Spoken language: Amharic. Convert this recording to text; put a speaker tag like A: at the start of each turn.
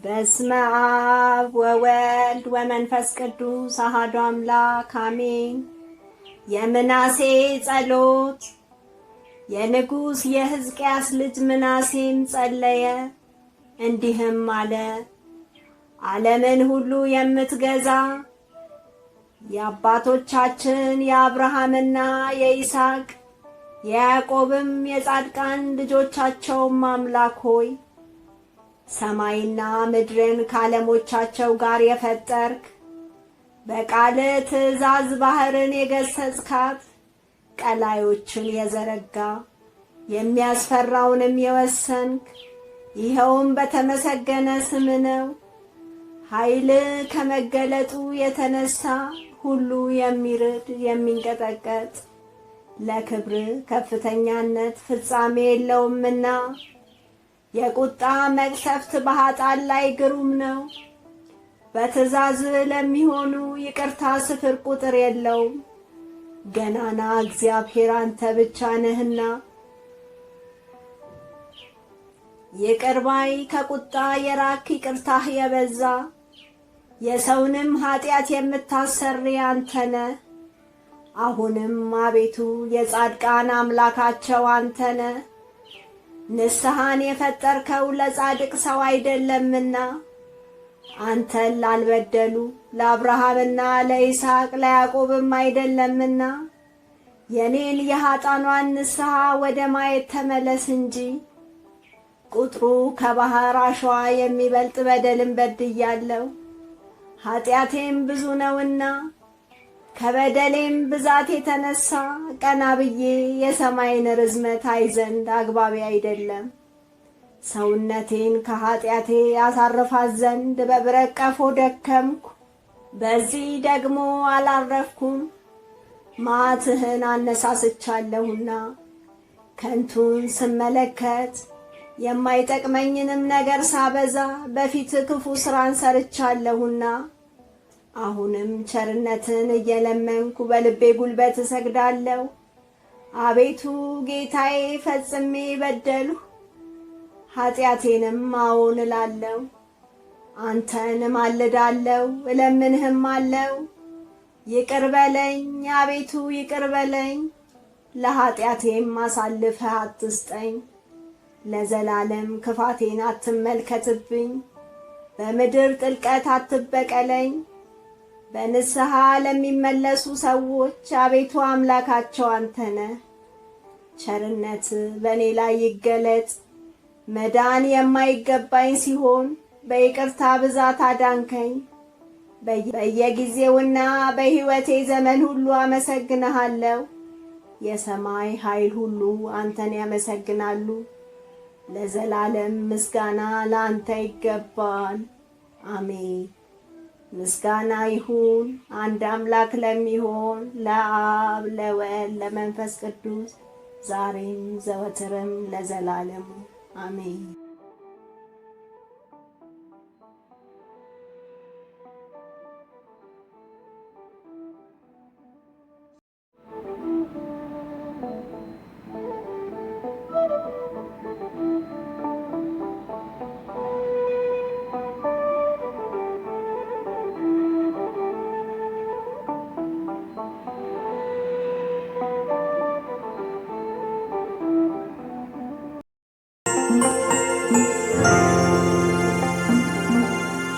A: በስመ አብ ወወልድ ወመንፈስ ቅዱስ አሐዱ አምላክ አሜን። የምናሴ ጸሎት። የንጉሥ የሕዝቅያስ ልጅ ምናሴም ጸለየ እንዲህም አለ። ዓለምን ሁሉ የምትገዛ የአባቶቻችን የአብርሃምና የይስሐቅ የያዕቆብም የጻድቃን ልጆቻቸውም አምላክ ሆይ ሰማይና ምድርን ከዓለሞቻቸው ጋር የፈጠርክ በቃል ትእዛዝ ባሕርን የገሰጽካት ቀላዮችን የዘረጋ የሚያስፈራውንም የወሰንክ ይኸውም በተመሰገነ ስም ነው። ኃይል ከመገለጡ የተነሳ ሁሉ የሚርድ የሚንቀጠቀጥ ለክብር ከፍተኛነት ፍጻሜ የለውምና የቁጣ መቅሰፍት በኃጥአን ላይ ግሩም ነው። በትእዛዝ ለሚሆኑ ይቅርታ ስፍር ቁጥር የለውም። ገናና እግዚአብሔር አንተ ብቻ ነህና ይቅር ባይ ከቁጣ የራክ ይቅርታህ የበዛ የሰውንም ኃጢአት የምታሰሪ አንተ ነህ። አሁንም አቤቱ የጻድቃን አምላካቸው አንተ ነህ። ንስሐን የፈጠርከው ለጻድቅ ሰው አይደለምና አንተን ላልበደሉ ለአብርሃምና ለይስሐቅ ለያዕቆብም አይደለምና የኔን የኃጥአኗን ንስሐ ወደ ማየት ተመለስ እንጂ። ቁጥሩ ከባሕር አሸዋ የሚበልጥ በደልን በድያለሁ፣ ኃጢአቴም ብዙ ነውና ከበደሌም ብዛት የተነሳ ቀና ብዬ የሰማይን ርዝመት አይ ዘንድ አግባቢ አይደለም። ሰውነቴን ከኃጢአቴ ያሳርፋት ዘንድ በብረት ቀፎ ደከምኩ፣ በዚህ ደግሞ አላረፍኩም። መዓትህን አነሳስቻለሁና ከንቱን ስመለከት የማይጠቅመኝንም ነገር ሳበዛ በፊት ክፉ ሥራን ሰርቻለሁና አሁንም ቸርነትን እየለመንኩ በልቤ ጉልበት እሰግዳለሁ። አቤቱ ጌታዬ ፈጽሜ በደልሁ፣ ኃጢአቴንም አዎን እላለሁ። አንተን እማልዳለሁ እለምንህም አለው። ይቅር በለኝ አቤቱ ይቅር በለኝ፣ ለኃጢአቴም አሳልፈህ አትስጠኝ። ለዘላለም ክፋቴን አትመልከትብኝ፣ በምድር ጥልቀት አትበቀለኝ። በንስሐ ለሚመለሱ ሰዎች አቤቱ አምላካቸው አንተ ነህ። ቸርነት በእኔ ላይ ይገለጥ። መዳን የማይገባኝ ሲሆን በይቅርታ ብዛት አዳንከኝ። በየጊዜውና በሕይወቴ ዘመን ሁሉ አመሰግንሃለሁ። የሰማይ ኃይል ሁሉ አንተን ያመሰግናሉ። ለዘላለም ምስጋና ለአንተ ይገባል። አሜን። ምስጋና ይሁን አንድ አምላክ ለሚሆን ለአብ ለወልድ ለመንፈስ ቅዱስ ዛሬም ዘወትርም ለዘላለሙ አሜን።